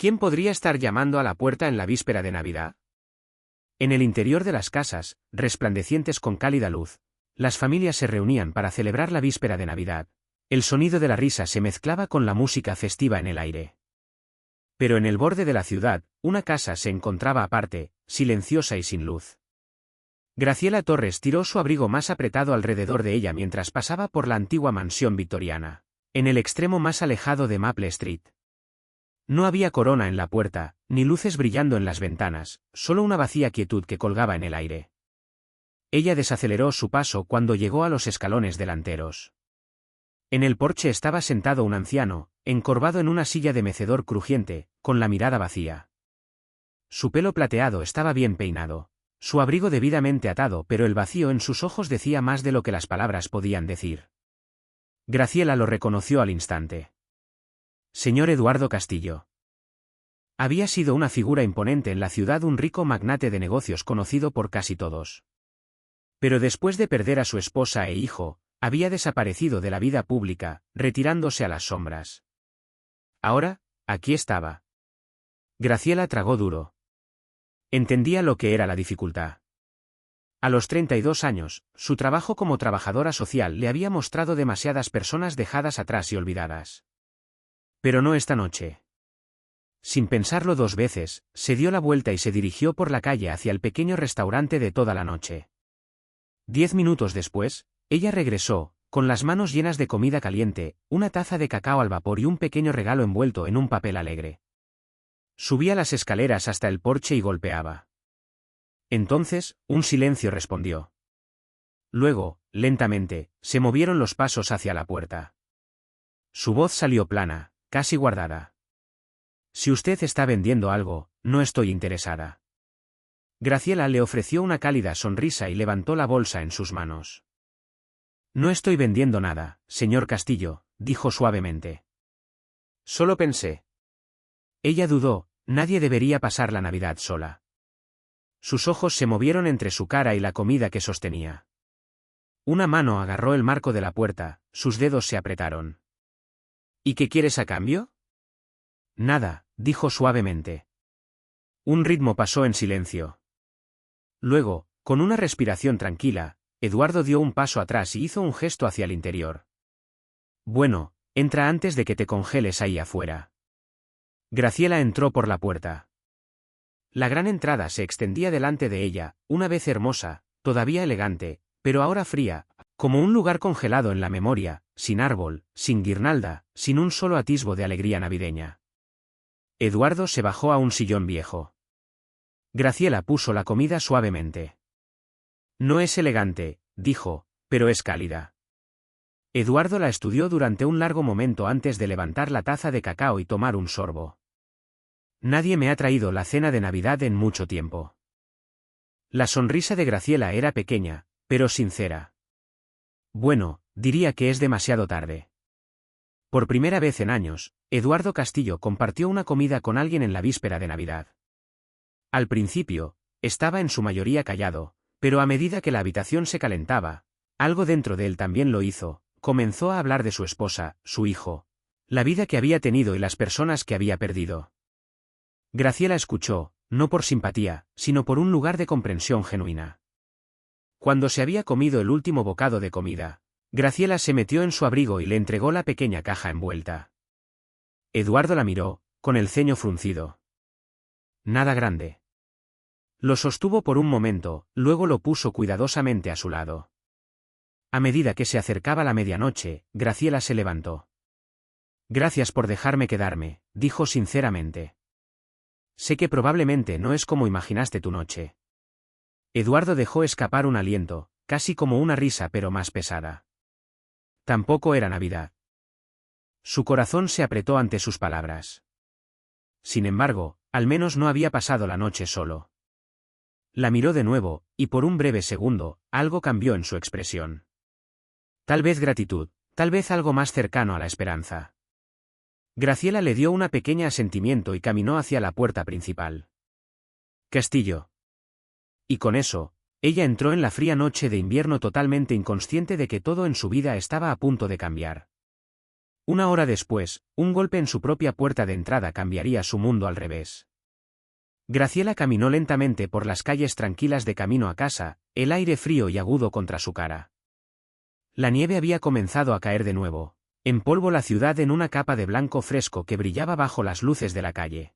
¿Quién podría estar llamando a la puerta en la víspera de Navidad? En el interior de las casas, resplandecientes con cálida luz, las familias se reunían para celebrar la víspera de Navidad. El sonido de la risa se mezclaba con la música festiva en el aire. Pero en el borde de la ciudad, una casa se encontraba aparte, silenciosa y sin luz. Graciela Torres tiró su abrigo más apretado alrededor de ella mientras pasaba por la antigua mansión victoriana, en el extremo más alejado de Maple Street. No había corona en la puerta, ni luces brillando en las ventanas, solo una vacía quietud que colgaba en el aire. Ella desaceleró su paso cuando llegó a los escalones delanteros. En el porche estaba sentado un anciano, encorvado en una silla de mecedor crujiente, con la mirada vacía. Su pelo plateado estaba bien peinado, su abrigo debidamente atado, pero el vacío en sus ojos decía más de lo que las palabras podían decir. Graciela lo reconoció al instante. Señor Eduardo Castillo. Había sido una figura imponente en la ciudad, un rico magnate de negocios conocido por casi todos. Pero después de perder a su esposa e hijo, había desaparecido de la vida pública, retirándose a las sombras. Ahora, aquí estaba. Graciela tragó duro. Entendía lo que era la dificultad. A los 32 años, su trabajo como trabajadora social le había mostrado demasiadas personas dejadas atrás y olvidadas. Pero no esta noche. Sin pensarlo dos veces, se dio la vuelta y se dirigió por la calle hacia el pequeño restaurante de toda la noche. 10 minutos después, ella regresó, con las manos llenas de comida caliente, una taza de cacao al vapor y un pequeño regalo envuelto en un papel alegre. Subía las escaleras hasta el porche y golpeaba. Entonces, un silencio respondió. Luego, lentamente, se movieron los pasos hacia la puerta. Su voz salió plana, casi guardada. Si usted está vendiendo algo, no estoy interesada. Graciela le ofreció una cálida sonrisa y levantó la bolsa en sus manos. No estoy vendiendo nada, señor Castillo, dijo suavemente. Solo pensé. Ella dudó, nadie debería pasar la Navidad sola. Sus ojos se movieron entre su cara y la comida que sostenía. Una mano agarró el marco de la puerta, sus dedos se apretaron. ¿Y qué quieres a cambio? Nada, dijo suavemente. Un ritmo pasó en silencio. Luego, con una respiración tranquila, Eduardo dio un paso atrás y hizo un gesto hacia el interior. Bueno, entra antes de que te congeles ahí afuera. Graciela entró por la puerta. La gran entrada se extendía delante de ella, una vez hermosa, todavía elegante, pero ahora fría, como un lugar congelado en la memoria, sin árbol, sin guirnalda, sin un solo atisbo de alegría navideña. Eduardo se bajó a un sillón viejo. Graciela puso la comida suavemente. No es elegante, dijo, pero es cálida. Eduardo la estudió durante un largo momento antes de levantar la taza de cacao y tomar un sorbo. Nadie me ha traído la cena de Navidad en mucho tiempo. La sonrisa de Graciela era pequeña, pero sincera. Bueno, diría que es demasiado tarde. Por primera vez en años, Eduardo Castillo compartió una comida con alguien en la víspera de Navidad. Al principio, estaba en su mayoría callado, pero a medida que la habitación se calentaba, algo dentro de él también lo hizo, comenzó a hablar de su esposa, su hijo, la vida que había tenido y las personas que había perdido. Graciela escuchó, no por simpatía, sino por un lugar de comprensión genuina. Cuando se había comido el último bocado de comida, Graciela se metió en su abrigo y le entregó la pequeña caja envuelta. Eduardo la miró, con el ceño fruncido. Nada grande. Lo sostuvo por un momento, luego lo puso cuidadosamente a su lado. A medida que se acercaba la medianoche, Graciela se levantó. Gracias por dejarme quedarme, dijo sinceramente. Sé que probablemente no es como imaginaste tu noche. Eduardo dejó escapar un aliento, casi como una risa pero más pesada. Tampoco era Navidad. Su corazón se apretó ante sus palabras. Sin embargo, al menos no había pasado la noche solo. La miró de nuevo, y por un breve segundo, algo cambió en su expresión. Tal vez gratitud, tal vez algo más cercano a la esperanza. Graciela le dio una pequeña asentimiento y caminó hacia la puerta principal. Castillo. Y con eso, ella entró en la fría noche de invierno totalmente inconsciente de que todo en su vida estaba a punto de cambiar. Una hora después, un golpe en su propia puerta de entrada cambiaría su mundo al revés. Graciela caminó lentamente por las calles tranquilas de camino a casa, el aire frío y agudo contra su cara. La nieve había comenzado a caer de nuevo, en polvo la ciudad en una capa de blanco fresco que brillaba bajo las luces de la calle.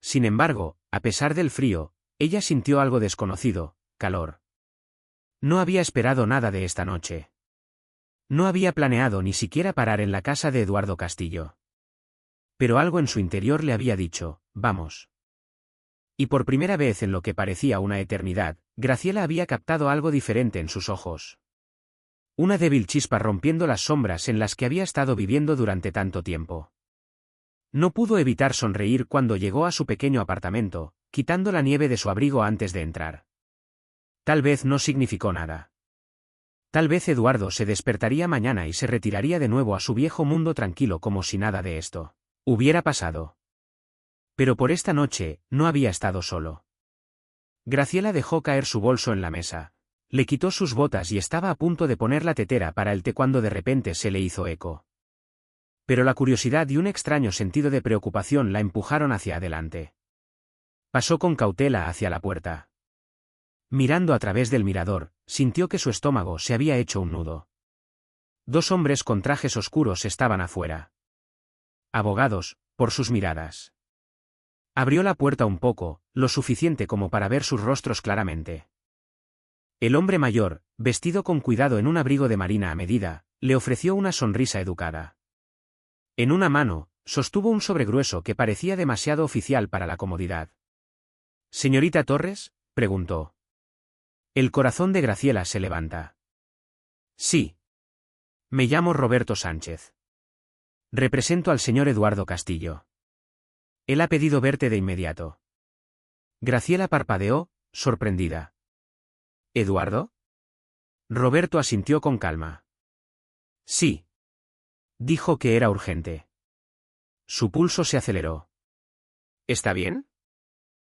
Sin embargo, a pesar del frío, ella sintió algo desconocido, calor. No había esperado nada de esta noche. No había planeado ni siquiera parar en la casa de Eduardo Castillo. Pero algo en su interior le había dicho, vamos. Y por primera vez en lo que parecía una eternidad, Graciela había captado algo diferente en sus ojos. Una débil chispa rompiendo las sombras en las que había estado viviendo durante tanto tiempo. No pudo evitar sonreír cuando llegó a su pequeño apartamento, quitando la nieve de su abrigo antes de entrar. Tal vez no significó nada. Tal vez Eduardo se despertaría mañana y se retiraría de nuevo a su viejo mundo tranquilo como si nada de esto hubiera pasado. Pero por esta noche, no había estado solo. Graciela dejó caer su bolso en la mesa. Le quitó sus botas y estaba a punto de poner la tetera para el té cuando de repente se le hizo eco. Pero la curiosidad y un extraño sentido de preocupación la empujaron hacia adelante. Pasó con cautela hacia la puerta. Mirando a través del mirador, sintió que su estómago se había hecho un nudo. 2 hombres con trajes oscuros estaban afuera. Abogados, por sus miradas. Abrió la puerta un poco, lo suficiente como para ver sus rostros claramente. El hombre mayor, vestido con cuidado en un abrigo de marina a medida, le ofreció una sonrisa educada. En una mano, sostuvo un sobre grueso que parecía demasiado oficial para la comodidad. «¿Señorita Torres?», preguntó. El corazón de Graciela se levanta. «Sí. Me llamo Roberto Sánchez. Represento al señor Eduardo Castillo. Él ha pedido verte de inmediato». Graciela parpadeó, sorprendida. «¿Eduardo?». Roberto asintió con calma. «Sí». Dijo que era urgente. Su pulso se aceleró. «¿Está bien?».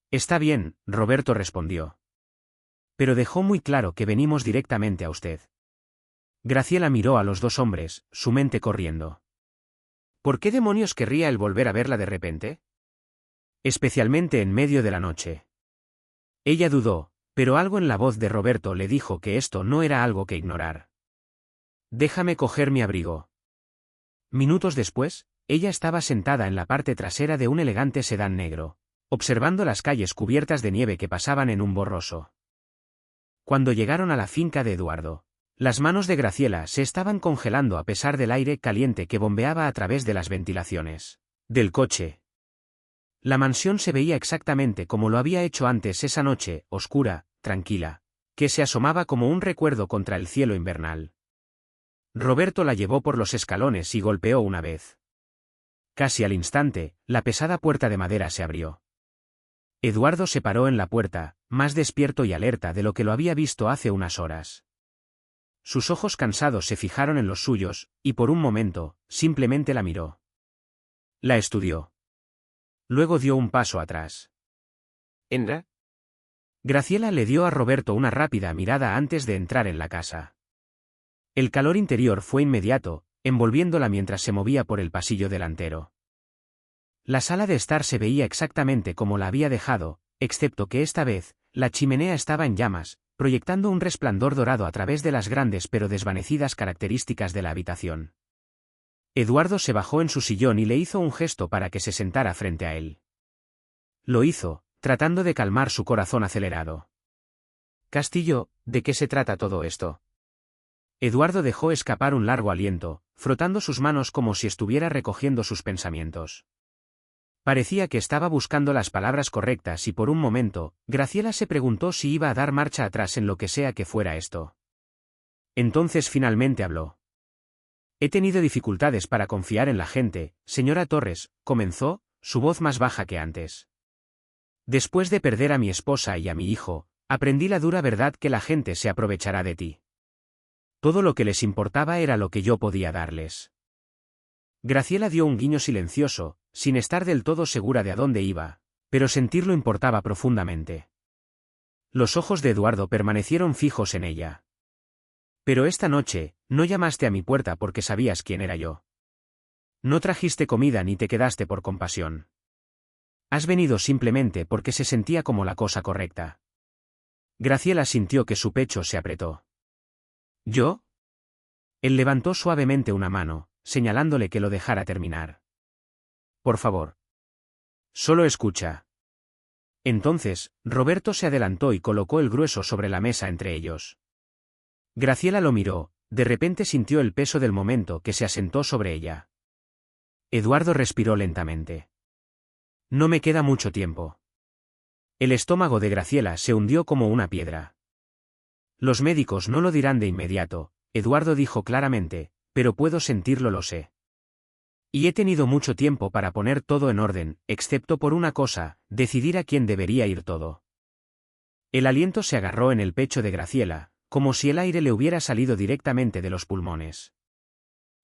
«Está bien», Roberto respondió. «Pero dejó muy claro que venimos directamente a usted». Graciela miró a los 2 hombres, su mente corriendo. ¿Por qué demonios querría él volver a verla de repente? Especialmente en medio de la noche. Ella dudó, pero algo en la voz de Roberto le dijo que esto no era algo que ignorar. «Déjame coger mi abrigo». Minutos después, ella estaba sentada en la parte trasera de un elegante sedán negro, observando las calles cubiertas de nieve que pasaban en un borroso. Cuando llegaron a la finca de Eduardo, las manos de Graciela se estaban congelando a pesar del aire caliente que bombeaba a través de las ventilaciones del coche. La mansión se veía exactamente como lo había hecho antes esa noche, oscura, tranquila, que se asomaba como un recuerdo contra el cielo invernal. Roberto la llevó por los escalones y golpeó una vez. Casi al instante, la pesada puerta de madera se abrió. Eduardo se paró en la puerta, más despierto y alerta de lo que lo había visto hace unas horas. Sus ojos cansados se fijaron en los suyos, y por un momento, simplemente la miró. La estudió. Luego dio un paso atrás. «¿Entra?». Graciela le dio a Roberto una rápida mirada antes de entrar en la casa. El calor interior fue inmediato, envolviéndola mientras se movía por el pasillo delantero. La sala de estar se veía exactamente como la había dejado, excepto que esta vez, la chimenea estaba en llamas, proyectando un resplandor dorado a través de las grandes pero desvanecidas características de la habitación. Eduardo se bajó en su sillón y le hizo un gesto para que se sentara frente a él. Lo hizo, tratando de calmar su corazón acelerado. «Castillo, ¿de qué se trata todo esto?». Eduardo dejó escapar un largo aliento, frotando sus manos como si estuviera recogiendo sus pensamientos. Parecía que estaba buscando las palabras correctas y por un momento, Graciela se preguntó si iba a dar marcha atrás en lo que sea que fuera esto. Entonces finalmente habló. «He tenido dificultades para confiar en la gente, señora Torres», comenzó, su voz más baja que antes. «Después de perder a mi esposa y a mi hijo, aprendí la dura verdad que la gente se aprovechará de ti. Todo lo que les importaba era lo que yo podía darles». Graciela dio un guiño silencioso, sin estar del todo segura de a dónde iba, pero sentirlo importaba profundamente. Los ojos de Eduardo permanecieron fijos en ella. «Pero esta noche, no llamaste a mi puerta porque sabías quién era yo». No trajiste comida ni te quedaste por compasión. Has venido simplemente porque se sentía como la cosa correcta. Graciela sintió que su pecho se apretó. ¿Yo? Él levantó suavemente una mano, señalándole que lo dejara terminar. Por favor. Solo escucha. Entonces, Roberto se adelantó y colocó el grueso sobre la mesa entre ellos. Graciela lo miró, de repente sintió el peso del momento que se asentó sobre ella. Eduardo respiró lentamente. No me queda mucho tiempo. El estómago de Graciela se hundió como una piedra. Los médicos no lo dirán de inmediato, Eduardo dijo claramente, pero puedo sentirlo, lo sé. Y he tenido mucho tiempo para poner todo en orden, excepto por una cosa, decidir a quién debería ir todo. El aliento se agarró en el pecho de Graciela, como si el aire le hubiera salido directamente de los pulmones.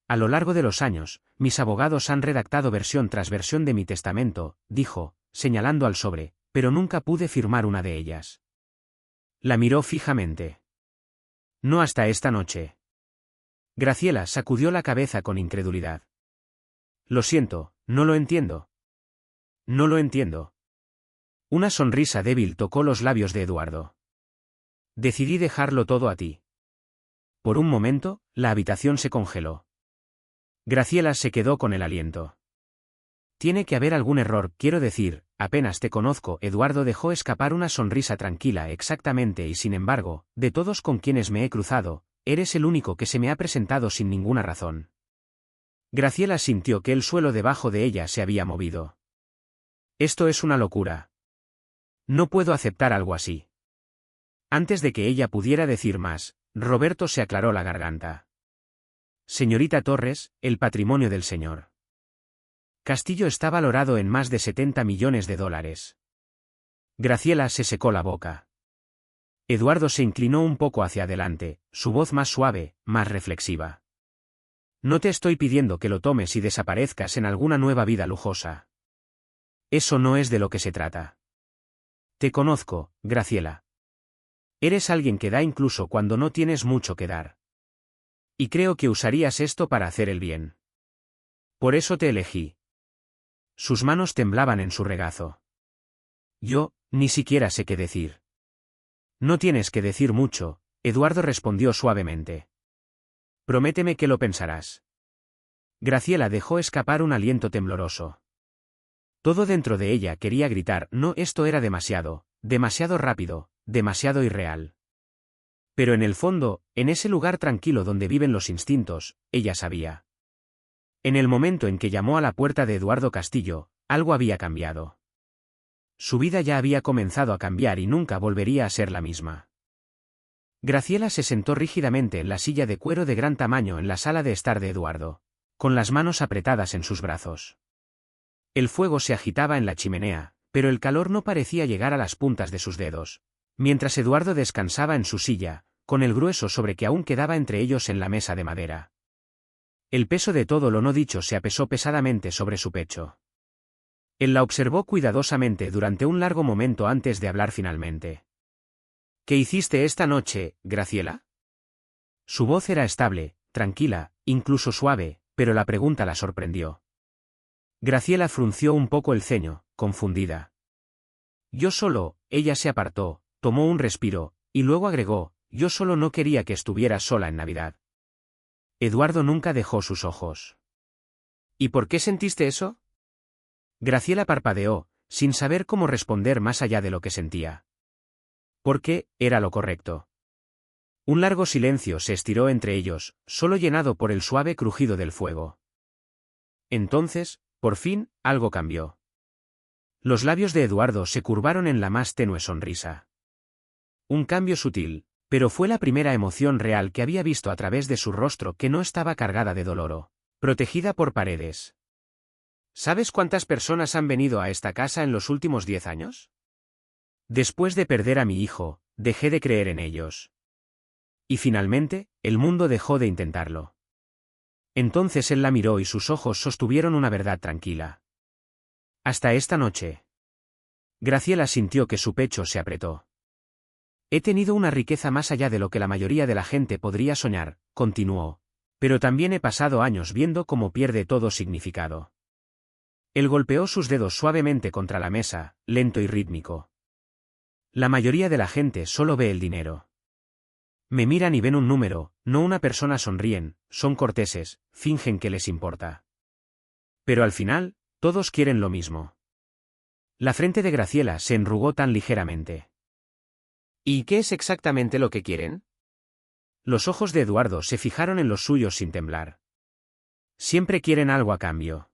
A lo largo de los años, mis abogados han redactado versión tras versión de mi testamento, dijo, señalando al sobre, pero nunca pude firmar una de ellas. La miró fijamente. No hasta esta noche. Graciela sacudió la cabeza con incredulidad. Lo siento, no lo entiendo. No lo entiendo. Una sonrisa débil tocó los labios de Eduardo. Decidí dejarlo todo a ti. Por un momento, la habitación se congeló. Graciela se quedó con el aliento. Tiene que haber algún error, quiero decir, apenas te conozco. Eduardo dejó escapar una sonrisa tranquila. Exactamente, y sin embargo, de todos con quienes me he cruzado, eres el único que se me ha presentado sin ninguna razón. Graciela sintió que el suelo debajo de ella se había movido. Esto es una locura. No puedo aceptar algo así. Antes de que ella pudiera decir más, Roberto se aclaró la garganta. Señorita Torres, el patrimonio del señor Castillo está valorado en más de 70 millones de dólares. Graciela se secó la boca. Eduardo se inclinó un poco hacia adelante, su voz más suave, más reflexiva. No te estoy pidiendo que lo tomes y desaparezcas en alguna nueva vida lujosa. Eso no es de lo que se trata. Te conozco, Graciela. Eres alguien que da incluso cuando no tienes mucho que dar. Y creo que usarías esto para hacer el bien. Por eso te elegí. Sus manos temblaban en su regazo. Yo, ni siquiera sé qué decir. No tienes que decir mucho, Eduardo respondió suavemente. Prométeme que lo pensarás. Graciela dejó escapar un aliento tembloroso. Todo dentro de ella quería gritar, no, esto era demasiado, demasiado rápido, demasiado irreal. Pero en el fondo, en ese lugar tranquilo donde viven los instintos, ella sabía. En el momento en que llamó a la puerta de Eduardo Castillo, algo había cambiado. Su vida ya había comenzado a cambiar y nunca volvería a ser la misma. Graciela se sentó rígidamente en la silla de cuero de gran tamaño en la sala de estar de Eduardo, con las manos apretadas en sus brazos. El fuego se agitaba en la chimenea, pero el calor no parecía llegar a las puntas de sus dedos, mientras Eduardo descansaba en su silla, con el grueso sobre que aún quedaba entre ellos en la mesa de madera. El peso de todo lo no dicho se apesó pesadamente sobre su pecho. Él la observó cuidadosamente durante un largo momento antes de hablar finalmente. ¿Qué hiciste esta noche, Graciela? Su voz era estable, tranquila, incluso suave, pero la pregunta la sorprendió. Graciela frunció un poco el ceño, confundida. Yo solo, ella se apartó, tomó un respiro, y luego agregó, yo solo no quería que estuvieras sola en Navidad. Eduardo nunca dejó sus ojos. ¿Y por qué sentiste eso? Graciela parpadeó, sin saber cómo responder más allá de lo que sentía. Porque, era lo correcto. Un largo silencio se estiró entre ellos, solo llenado por el suave crujido del fuego. Entonces, por fin, algo cambió. Los labios de Eduardo se curvaron en la más tenue sonrisa. Un cambio sutil, pero fue la primera emoción real que había visto a través de su rostro que no estaba cargada de dolor o protegida por paredes. ¿Sabes cuántas personas han venido a esta casa en los últimos 10 años? Después de perder a mi hijo, dejé de creer en ellos. Y finalmente, el mundo dejó de intentarlo. Entonces él la miró y sus ojos sostuvieron una verdad tranquila. Hasta esta noche. Graciela sintió que su pecho se apretó. He tenido una riqueza más allá de lo que la mayoría de la gente podría soñar, continuó. Pero también he pasado años viendo cómo pierde todo significado. Él golpeó sus dedos suavemente contra la mesa, lento y rítmico. La mayoría de la gente solo ve el dinero. Me miran y ven un número, no una persona. Sonríen, son corteses, fingen que les importa. Pero al final, todos quieren lo mismo. La frente de Graciela se enrugó tan ligeramente. ¿Y qué es exactamente lo que quieren? Los ojos de Eduardo se fijaron en los suyos sin temblar. Siempre quieren algo a cambio.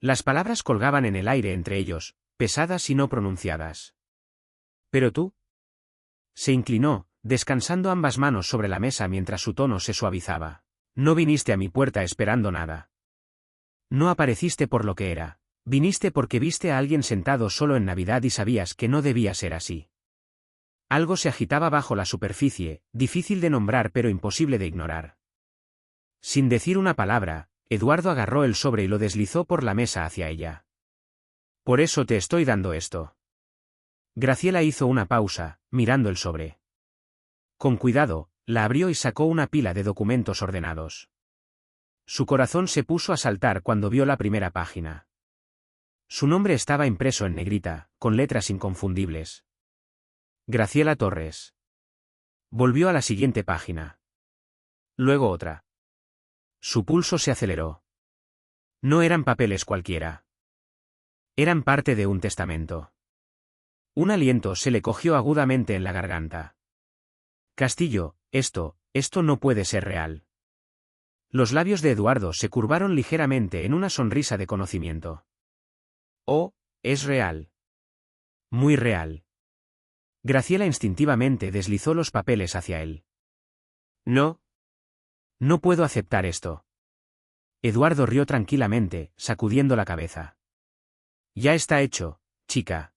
Las palabras colgaban en el aire entre ellos, pesadas y no pronunciadas. ¿Pero tú? Se inclinó, descansando ambas manos sobre la mesa mientras su tono se suavizaba. No viniste a mi puerta esperando nada. No apareciste por lo que era. Viniste porque viste a alguien sentado solo en Navidad y sabías que no debía ser así. Algo se agitaba bajo la superficie, difícil de nombrar pero imposible de ignorar. Sin decir una palabra, Eduardo agarró el sobre y lo deslizó por la mesa hacia ella. Por eso te estoy dando esto. Graciela hizo una pausa, mirando el sobre. Con cuidado, la abrió y sacó una pila de documentos ordenados. Su corazón se puso a saltar cuando vio la primera página. Su nombre estaba impreso en negrita, con letras inconfundibles. Graciela Torres. Volvió a la siguiente página. Luego otra. Su pulso se aceleró. No eran papeles cualquiera. Eran parte de un testamento. Un aliento se le cogió agudamente en la garganta. Castillo, esto no puede ser real. Los labios de Eduardo se curvaron ligeramente en una sonrisa de conocimiento. Oh, es real. Muy real. Graciela instintivamente deslizó los papeles hacia él. No. No puedo aceptar esto. Eduardo rió tranquilamente, sacudiendo la cabeza. Ya está hecho, chica.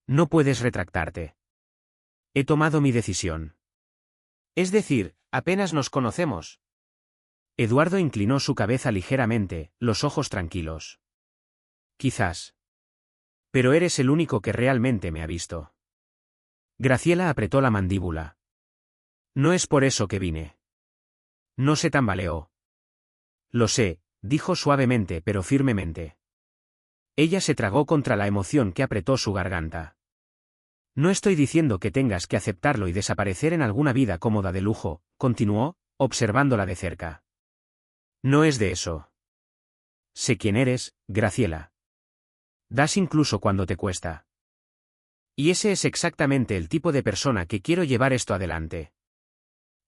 No puedes retractarte. He tomado mi decisión. Es decir, apenas nos conocemos. Eduardo inclinó su cabeza ligeramente, los ojos tranquilos. Quizás. Pero eres el único que realmente me ha visto. Graciela apretó la mandíbula. No es por eso que vine. No se tambaleó. Lo sé, dijo suavemente pero firmemente. Ella se tragó contra la emoción que apretó su garganta. No estoy diciendo que tengas que aceptarlo y desaparecer en alguna vida cómoda de lujo, continuó, observándola de cerca. No es de eso. Sé quién eres, Graciela. Das incluso cuando te cuesta. Y ese es exactamente el tipo de persona que quiero llevar esto adelante.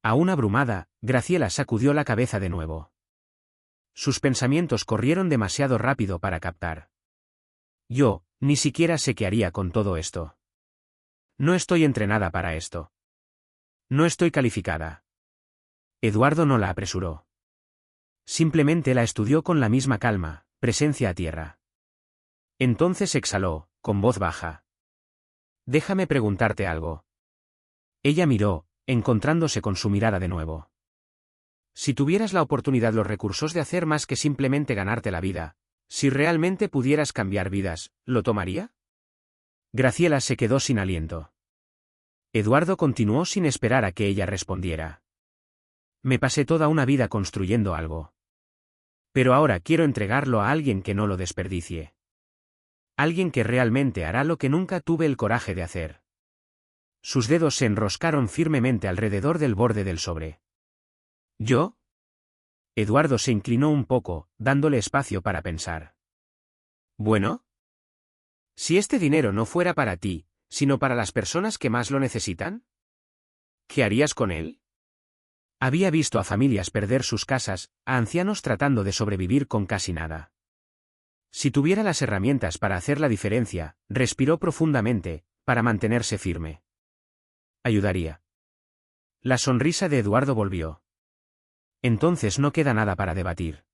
Aún abrumada, Graciela sacudió la cabeza de nuevo. Sus pensamientos corrieron demasiado rápido para captar. Yo, ni siquiera sé qué haría con todo esto. No estoy entrenada para esto. No estoy calificada. Eduardo no la apresuró. Simplemente la estudió con la misma calma, presencia a tierra. Entonces exhaló, con voz baja. Déjame preguntarte algo. Ella miró, encontrándose con su mirada de nuevo. Si tuvieras la oportunidad, los recursos de hacer más que simplemente ganarte la vida, si realmente pudieras cambiar vidas, ¿lo tomaría? Graciela se quedó sin aliento. Eduardo continuó sin esperar a que ella respondiera. Me pasé toda una vida construyendo algo. Pero ahora quiero entregarlo a alguien que no lo desperdicie. Alguien que realmente hará lo que nunca tuve el coraje de hacer. Sus dedos se enroscaron firmemente alrededor del borde del sobre. ¿Yo? Eduardo se inclinó un poco, dándole espacio para pensar. Bueno. Si este dinero no fuera para ti, sino para las personas que más lo necesitan, ¿qué harías con él? Había visto a familias perder sus casas, a ancianos tratando de sobrevivir con casi nada. Si tuviera las herramientas para hacer la diferencia, respiró profundamente, para mantenerse firme. Ayudaría. La sonrisa de Eduardo volvió. Entonces no queda nada para debatir.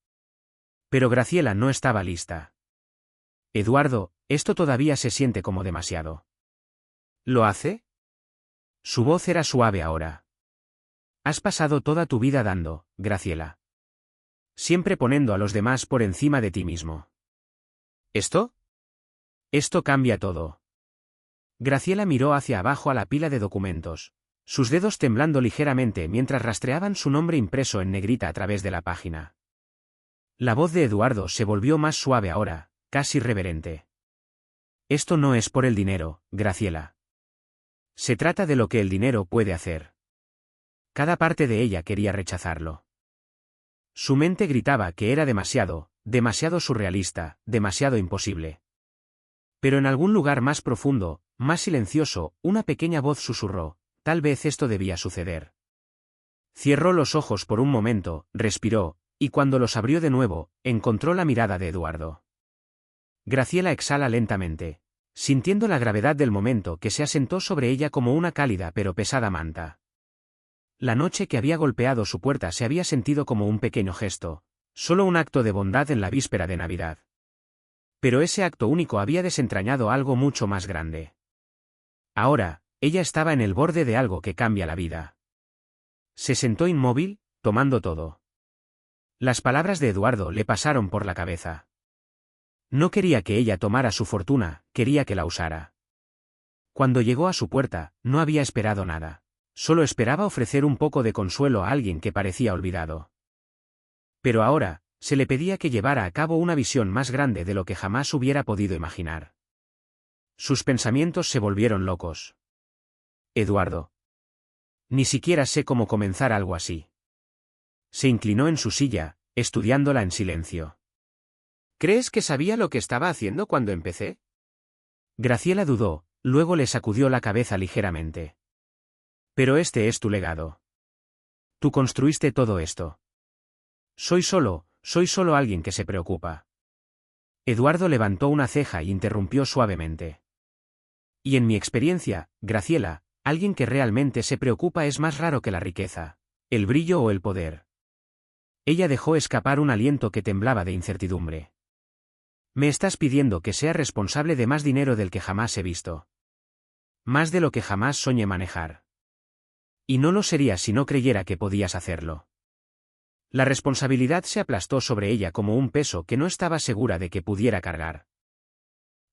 Pero Graciela no estaba lista. Eduardo, esto todavía se siente como demasiado. ¿Lo hace? Su voz era suave ahora. Has pasado toda tu vida dando, Graciela. Siempre poniendo a los demás por encima de ti mismo. ¿Esto? Esto cambia todo. Graciela miró hacia abajo a la pila de documentos. sus dedos temblando ligeramente mientras rastreaban su nombre impreso en negrita a través de la página. La voz de Eduardo se volvió más suave ahora, casi reverente. Esto no es por el dinero, Graciela. Se trata de lo que el dinero puede hacer. Cada parte de ella quería rechazarlo. Su mente gritaba que era demasiado surrealista, demasiado imposible. Pero en algún lugar más profundo, más silencioso, una pequeña voz susurró, tal vez esto debía suceder. Cerró los ojos por un momento, respiró, y cuando los abrió de nuevo, encontró la mirada de Eduardo. Graciela exhala lentamente, sintiendo la gravedad del momento que se asentó sobre ella como una cálida pero pesada manta. La noche que había golpeado su puerta se había sentido como un pequeño gesto, solo un acto de bondad en la víspera de Navidad. Pero ese acto único había desentrañado algo mucho más grande. Ahora, ella estaba en el borde de algo que cambia la vida. Se sentó inmóvil, tomando todo. Las palabras de Eduardo le pasaron por la cabeza. No quería que ella tomara su fortuna, quería que la usara. Cuando llegó a su puerta, no había esperado nada. Solo esperaba ofrecer un poco de consuelo a alguien que parecía olvidado. Pero ahora, se le pedía que llevara a cabo una visión más grande de lo que jamás hubiera podido imaginar. Sus pensamientos se volvieron locos. Eduardo. Ni siquiera sé cómo comenzar algo así. Se inclinó en su silla, estudiándola en silencio. ¿Crees que sabía lo que estaba haciendo cuando empecé? Graciela dudó, luego le sacudió la cabeza ligeramente. Pero este es tu legado. Tú construiste todo esto. Soy solo alguien que se preocupa. Eduardo levantó una ceja y interrumpió suavemente. Y en mi experiencia, Graciela, alguien que realmente se preocupa es más raro que la riqueza, el brillo o el poder. Ella dejó escapar un aliento que temblaba de incertidumbre. Me estás pidiendo que sea responsable de más dinero del que jamás he visto. Más de lo que jamás soñé manejar. Y no lo sería si no creyera que podías hacerlo. La responsabilidad se aplastó sobre ella como un peso que no estaba segura de que pudiera cargar.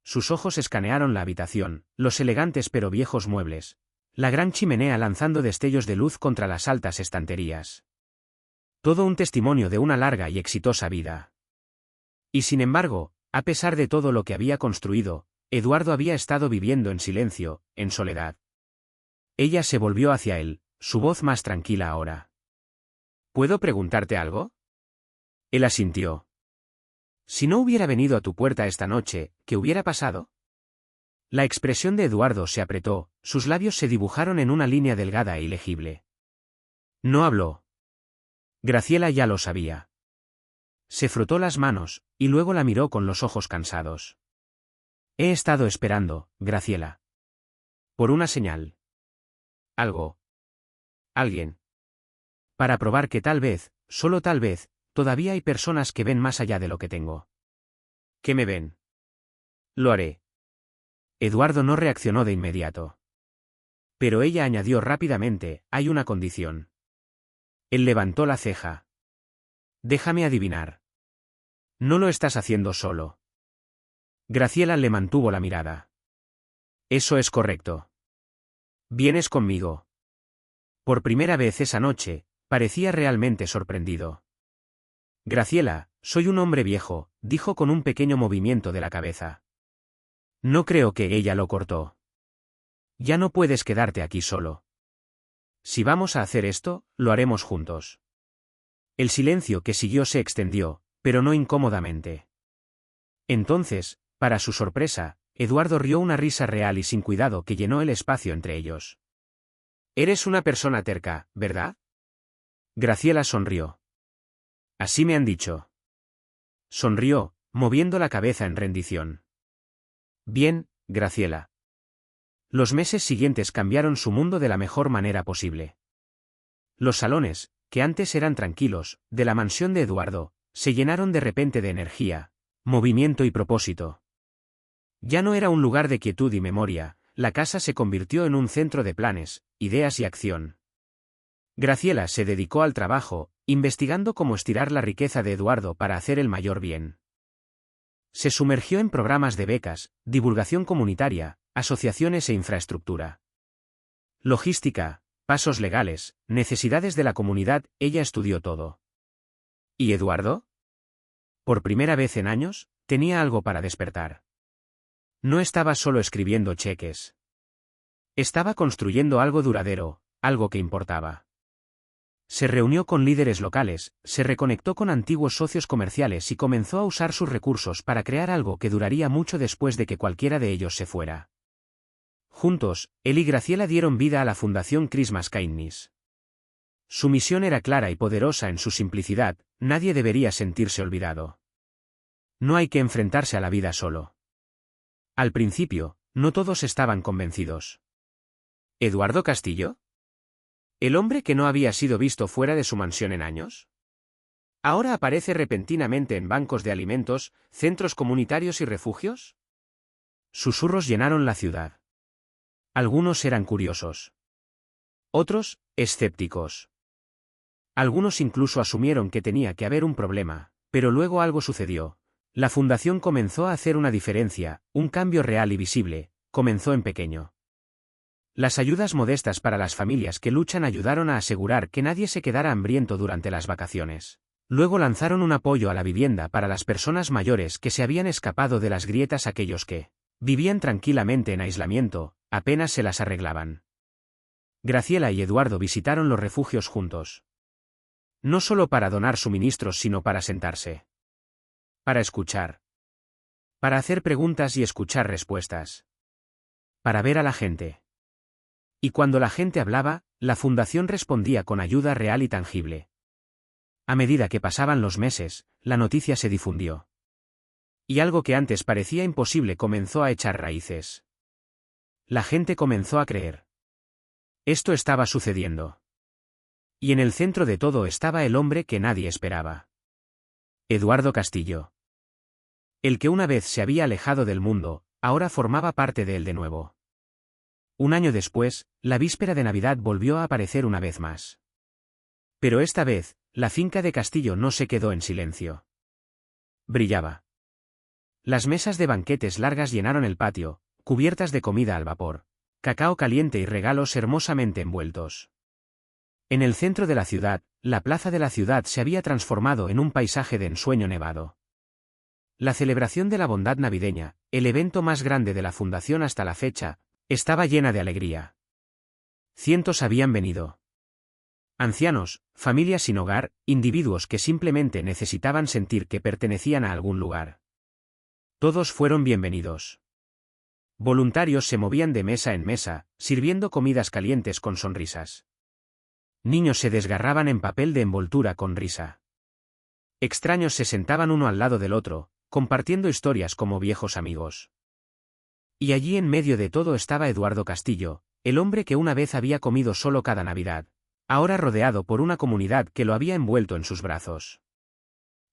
Sus ojos escanearon la habitación, los elegantes pero viejos muebles, la gran chimenea lanzando destellos de luz contra las altas estanterías. Todo un testimonio de una larga y exitosa vida. Y sin embargo, a pesar de todo lo que había construido, Eduardo había estado viviendo en silencio, en soledad. Ella se volvió hacia él, su voz más tranquila ahora. ¿Puedo preguntarte algo? Él asintió. Si no hubiera venido a tu puerta esta noche, ¿qué hubiera pasado? La expresión de Eduardo se apretó, sus labios se dibujaron en una línea delgada e ilegible. No habló. Graciela ya lo sabía. Se frotó las manos, y luego la miró con los ojos cansados. He estado esperando, Graciela. Por una señal. Algo. Alguien. Para probar que tal vez, solo tal vez, todavía hay personas que ven más allá de lo que tengo. ¿Qué me ven? Lo haré. Eduardo no reaccionó de inmediato. Pero ella añadió rápidamente, hay una condición. Él levantó la ceja. Déjame adivinar. No lo estás haciendo solo. Graciela le mantuvo la mirada. Eso es correcto. ¿Vienes conmigo? Por primera vez esa noche, parecía realmente sorprendido. Graciela, soy un hombre viejo, dijo con un pequeño movimiento de la cabeza. No creo que ella lo cortó. Ya no puedes quedarte aquí solo. Si vamos a hacer esto, lo haremos juntos. El silencio que siguió se extendió, pero no incómodamente. Entonces, para su sorpresa, Eduardo rió una risa real y sin cuidado que llenó el espacio entre ellos. Eres una persona terca, ¿verdad? Graciela sonrió. Así me han dicho. Sonrió, moviendo la cabeza en rendición. Bien, Graciela. Los meses siguientes cambiaron su mundo de la mejor manera posible. Los salones, que antes eran tranquilos, de la mansión de Eduardo, se llenaron de repente de energía, movimiento y propósito. Ya no era un lugar de quietud y memoria, la casa se convirtió en un centro de planes, ideas y acción. Graciela se dedicó al trabajo, investigando cómo estirar la riqueza de Eduardo para hacer el mayor bien. Se sumergió en programas de becas, divulgación comunitaria, asociaciones e infraestructura. Logística, Pasos legales, necesidades de la comunidad, ella estudió todo. ¿Y Eduardo? Por primera vez en años, tenía algo para despertar. No estaba solo escribiendo cheques. Estaba construyendo algo duradero, algo que importaba. Se reunió con líderes locales, se reconectó con antiguos socios comerciales y comenzó a usar sus recursos para crear algo que duraría mucho después de que cualquiera de ellos se fuera. Juntos, él y Graciela dieron vida a la Fundación Christmas Kindness. Su misión era clara y poderosa en su simplicidad: nadie debería sentirse olvidado. No hay que enfrentarse a la vida solo. Al principio, no todos estaban convencidos. ¿Eduardo Castillo? ¿El hombre que no había sido visto fuera de su mansión en años? ¿Ahora aparece repentinamente en bancos de alimentos, centros comunitarios y refugios? Susurros llenaron la ciudad. Algunos eran curiosos. Otros, escépticos. Algunos incluso asumieron que tenía que haber un problema, pero luego algo sucedió. La fundación comenzó a hacer una diferencia, un cambio real y visible. Comenzó en pequeño. Las ayudas modestas para las familias que luchan ayudaron a asegurar que nadie se quedara hambriento durante las vacaciones. Luego lanzaron un apoyo a la vivienda para las personas mayores que se habían escapado de las grietas, aquellos que vivían tranquilamente en aislamiento, apenas se las arreglaban. Graciela y Eduardo visitaron los refugios juntos. No solo para donar suministros, sino para sentarse. Para escuchar. Para hacer preguntas y escuchar respuestas. Para ver a la gente. Y cuando la gente hablaba, la fundación respondía con ayuda real y tangible. A medida que pasaban los meses, la noticia se difundió. Y algo que antes parecía imposible comenzó a echar raíces. La gente comenzó a creer. Esto estaba sucediendo. Y en el centro de todo estaba el hombre que nadie esperaba. Eduardo Castillo. El que una vez se había alejado del mundo, ahora formaba parte de él de nuevo. Un año después, la víspera de Navidad volvió a aparecer una vez más. Pero esta vez, la finca de Castillo no se quedó en silencio. Brillaba. Las mesas de banquetes largas llenaron el patio, cubiertas de comida al vapor, cacao caliente y regalos hermosamente envueltos. En el centro de la ciudad, la plaza de la ciudad se había transformado en un paisaje de ensueño nevado. La celebración de la bondad navideña, el evento más grande de la fundación hasta la fecha, estaba llena de alegría. Cientos habían venido. Ancianos, familias sin hogar, individuos que simplemente necesitaban sentir que pertenecían a algún lugar. Todos fueron bienvenidos. Voluntarios se movían de mesa en mesa, sirviendo comidas calientes con sonrisas. Niños se desgarraban en papel de envoltura con risa. Extraños se sentaban uno al lado del otro, compartiendo historias como viejos amigos. Y allí en medio de todo estaba Eduardo Castillo, el hombre que una vez había comido solo cada Navidad, ahora rodeado por una comunidad que lo había envuelto en sus brazos.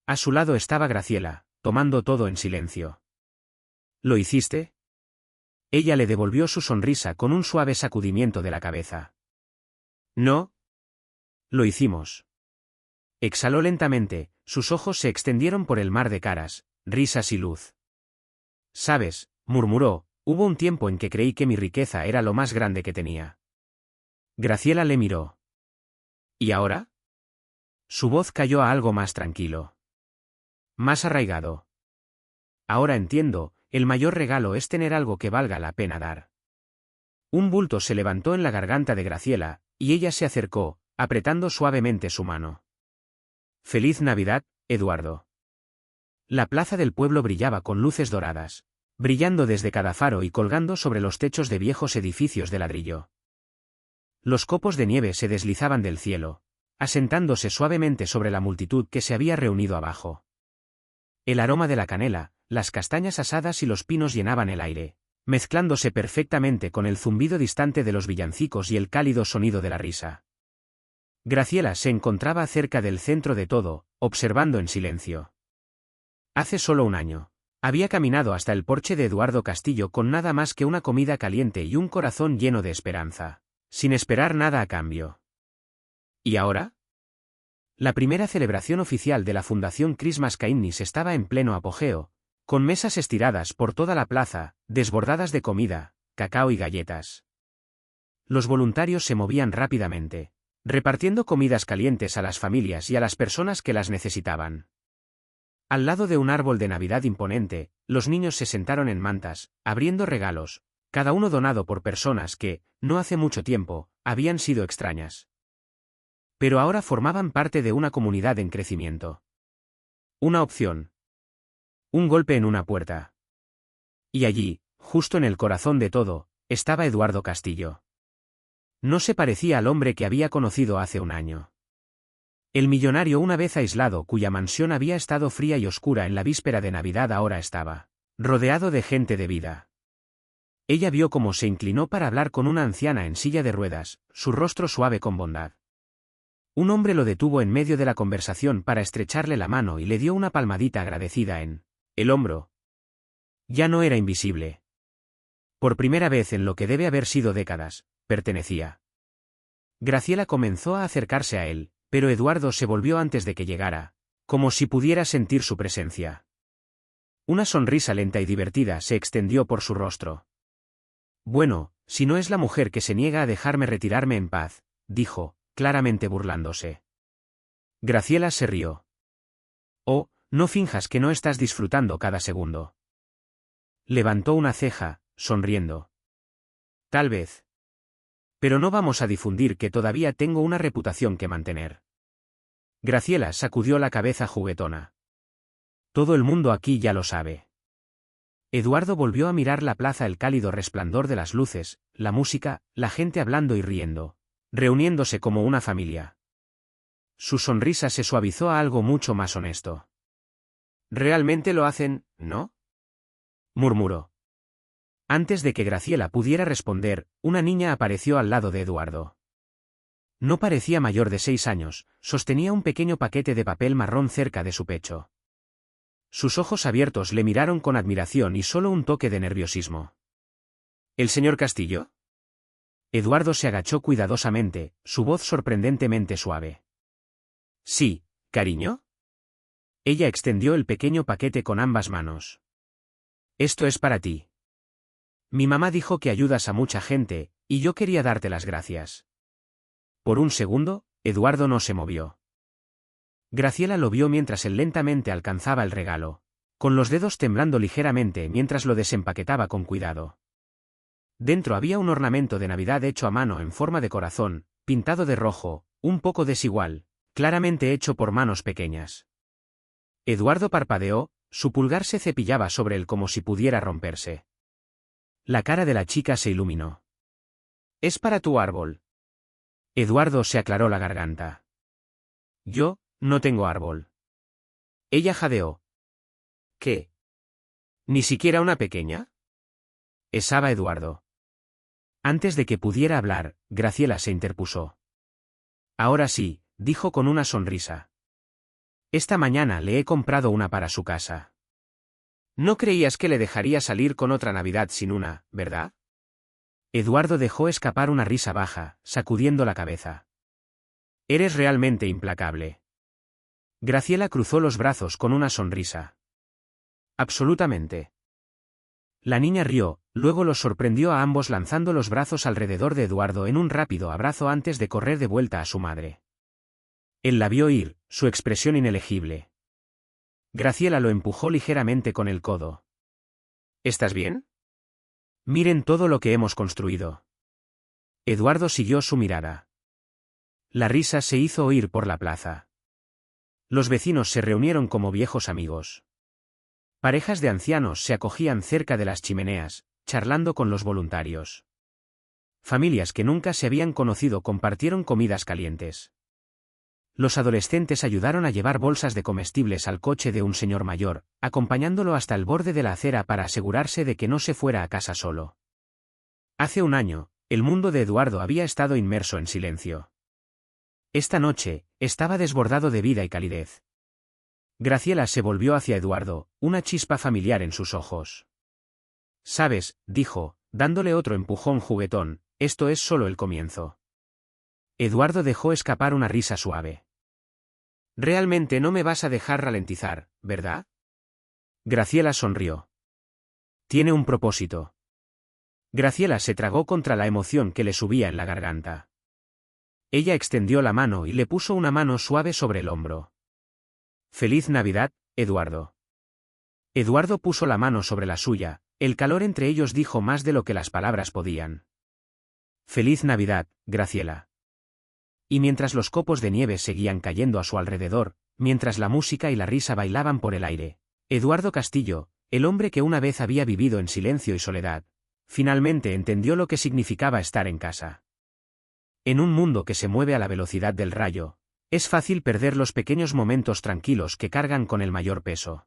A su lado estaba Graciela, tomando todo en silencio. ¿Lo hiciste? Ella le devolvió su sonrisa con un suave sacudimiento de la cabeza. No. Lo hicimos. Exhaló lentamente, sus ojos se extendieron por el mar de caras, risas y luz. ¿Sabes?, murmuró, hubo un tiempo en que creí que mi riqueza era lo más grande que tenía. Graciela le miró. ¿Y ahora? Su voz cayó a algo más tranquilo. Más arraigado. Ahora entiendo, el mayor regalo es tener algo que valga la pena dar. Un bulto se levantó en la garganta de Graciela, y ella se acercó, apretando suavemente su mano. Feliz Navidad, Eduardo. La plaza del pueblo brillaba con luces doradas, brillando desde cada faro y colgando sobre los techos de viejos edificios de ladrillo. Los copos de nieve se deslizaban del cielo, asentándose suavemente sobre la multitud que se había reunido abajo. El aroma de la canela, las castañas asadas y los pinos llenaban el aire, mezclándose perfectamente con el zumbido distante de los villancicos y el cálido sonido de la risa. Graciela se encontraba cerca del centro de todo, observando en silencio. Hace solo un año, había caminado hasta el porche de Eduardo Castillo con nada más que una comida caliente y un corazón lleno de esperanza, sin esperar nada a cambio. ¿Y ahora? La primera celebración oficial de la Fundación Christmas Kindness estaba en pleno apogeo, con mesas estiradas por toda la plaza, desbordadas de comida, cacao y galletas. Los voluntarios se movían rápidamente, repartiendo comidas calientes a las familias y a las personas que las necesitaban. Al lado de un árbol de Navidad imponente, los niños se sentaron en mantas, abriendo regalos, cada uno donado por personas que, no hace mucho tiempo, habían sido extrañas. Pero ahora formaban parte de una comunidad en crecimiento. Una opción. Un golpe en una puerta. Y allí, justo en el corazón de todo, estaba Eduardo Castillo. No se parecía al hombre que había conocido hace un año. El millonario una vez aislado cuya mansión había estado fría y oscura en la víspera de Navidad ahora estaba rodeado de gente de vida. Ella vio cómo se inclinó para hablar con una anciana en silla de ruedas, su rostro suave con bondad. Un hombre lo detuvo en medio de la conversación para estrecharle la mano y le dio una palmadita agradecida en el hombro. Ya no era invisible. Por primera vez en lo que debe haber sido décadas, pertenecía. Graciela comenzó a acercarse a él, pero Eduardo se volvió antes de que llegara, como si pudiera sentir su presencia. Una sonrisa lenta y divertida se extendió por su rostro. Bueno, si no es la mujer que se niega a dejarme retirarme en paz, dijo, claramente burlándose. Graciela se rió. Oh, no finjas que no estás disfrutando cada segundo. Levantó una ceja, sonriendo. Tal vez. Pero no vamos a difundir que todavía tengo una reputación que mantener. Graciela sacudió la cabeza juguetona. Todo el mundo aquí ya lo sabe. Eduardo volvió a mirar la plaza, el cálido resplandor de las luces, la música, la gente hablando y riendo, reuniéndose como una familia. Su sonrisa se suavizó a algo mucho más honesto. ¿Realmente lo hacen, no? Murmuró. Antes de que Graciela pudiera responder, una niña apareció al lado de Eduardo. No parecía mayor de 6 años, sostenía un pequeño paquete de papel marrón cerca de su pecho. Sus ojos abiertos le miraron con admiración y solo un toque de nerviosismo. ¿El señor Castillo? Eduardo se agachó cuidadosamente, su voz sorprendentemente suave. Sí, cariño. Ella extendió el pequeño paquete con ambas manos. Esto es para ti. Mi mamá dijo que ayudas a mucha gente, y yo quería darte las gracias. Por un segundo, Eduardo no se movió. Graciela lo vio mientras él lentamente alcanzaba el regalo, con los dedos temblando ligeramente mientras lo desempaquetaba con cuidado. Dentro había un ornamento de Navidad hecho a mano en forma de corazón, pintado de rojo, un poco desigual, claramente hecho por manos pequeñas. Eduardo parpadeó, su pulgar se cepillaba sobre él como si pudiera romperse. La cara de la chica se iluminó. «Es para tu árbol». Eduardo se aclaró la garganta. «Yo, no tengo árbol». Ella jadeó. «¿Qué? ¿Ni siquiera una pequeña?» Esaba Eduardo. Antes de que pudiera hablar, Graciela se interpuso. «Ahora sí», dijo con una sonrisa. «Esta mañana le he comprado una para su casa». No creías que le dejaría salir con otra Navidad sin una, ¿verdad? Eduardo dejó escapar una risa baja, sacudiendo la cabeza. Eres realmente implacable. Graciela cruzó los brazos con una sonrisa. Absolutamente. La niña rió, luego los sorprendió a ambos lanzando los brazos alrededor de Eduardo en un rápido abrazo antes de correr de vuelta a su madre. Él la vio ir, su expresión inelegible. Graciela lo empujó ligeramente con el codo. ¿Estás bien? Miren todo lo que hemos construido. Eduardo siguió su mirada. La risa se hizo oír por la plaza. Los vecinos se reunieron como viejos amigos. Parejas de ancianos se acogían cerca de las chimeneas, charlando con los voluntarios. Familias que nunca se habían conocido compartieron comidas calientes. Los adolescentes ayudaron a llevar bolsas de comestibles al coche de un señor mayor, acompañándolo hasta el borde de la acera para asegurarse de que no se fuera a casa solo. Hace un año, el mundo de Eduardo había estado inmerso en silencio. Esta noche, estaba desbordado de vida y calidez. Graciela se volvió hacia Eduardo, una chispa familiar en sus ojos. «Sabes», dijo, dándole otro empujón juguetón, «esto es solo el comienzo». Eduardo dejó escapar una risa suave. «Realmente no me vas a dejar ralentizar, ¿verdad?» Graciela sonrió. «Tiene un propósito». Graciela se tragó contra la emoción que le subía en la garganta. Ella extendió la mano y le puso una mano suave sobre el hombro. «Feliz Navidad, Eduardo». Eduardo puso la mano sobre la suya, el calor entre ellos dijo más de lo que las palabras podían. «Feliz Navidad, Graciela». Y mientras los copos de nieve seguían cayendo a su alrededor, mientras la música y la risa bailaban por el aire, Eduardo Castillo, el hombre que una vez había vivido en silencio y soledad, finalmente entendió lo que significaba estar en casa. En un mundo que se mueve a la velocidad del rayo, es fácil perder los pequeños momentos tranquilos que cargan con el mayor peso.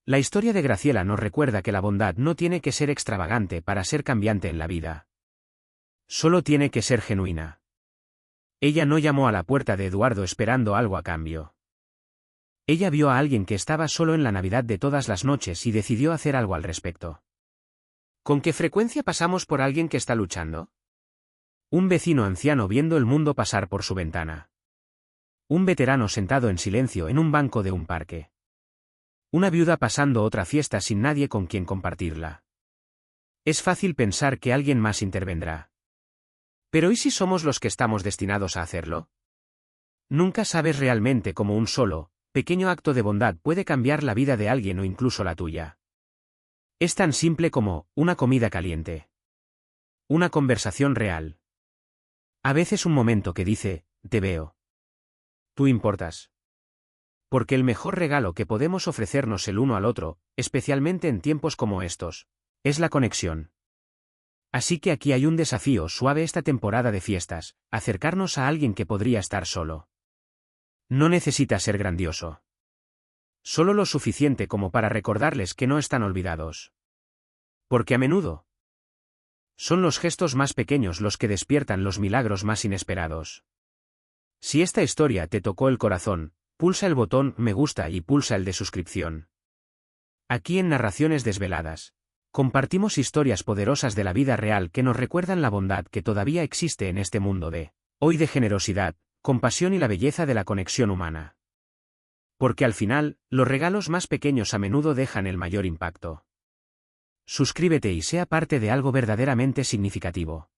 La historia de Graciela nos recuerda que la bondad no tiene que ser extravagante para ser cambiante en la vida. Solo tiene que ser genuina. Ella no llamó a la puerta de Eduardo esperando algo a cambio. Ella vio a alguien que estaba solo en la Navidad de todas las noches y decidió hacer algo al respecto. ¿Con qué frecuencia pasamos por alguien que está luchando? Un vecino anciano viendo el mundo pasar por su ventana. Un veterano sentado en silencio en un banco de un parque. Una viuda pasando otra fiesta sin nadie con quien compartirla. Es fácil pensar que alguien más intervendrá. Pero ¿y si somos los que estamos destinados a hacerlo? Nunca sabes realmente cómo un solo, pequeño acto de bondad puede cambiar la vida de alguien o incluso la tuya. Es tan simple como una comida caliente. Una conversación real. A veces un momento que dice, te veo. Tú importas. Porque el mejor regalo que podemos ofrecernos el uno al otro, especialmente en tiempos como estos, es la conexión. Así que aquí hay un desafío suave esta temporada de fiestas, acercarnos a alguien que podría estar solo. No necesita ser grandioso. Solo lo suficiente como para recordarles que no están olvidados. Porque a menudo son los gestos más pequeños los que despiertan los milagros más inesperados. Si esta historia te tocó el corazón, pulsa el botón me gusta y pulsa el de suscripción. Aquí en Narraciones Desveladas, compartimos historias poderosas de la vida real que nos recuerdan la bondad que todavía existe en este mundo hoy de generosidad, compasión y la belleza de la conexión humana. Porque al final, los regalos más pequeños a menudo dejan el mayor impacto. Suscríbete y sea parte de algo verdaderamente significativo.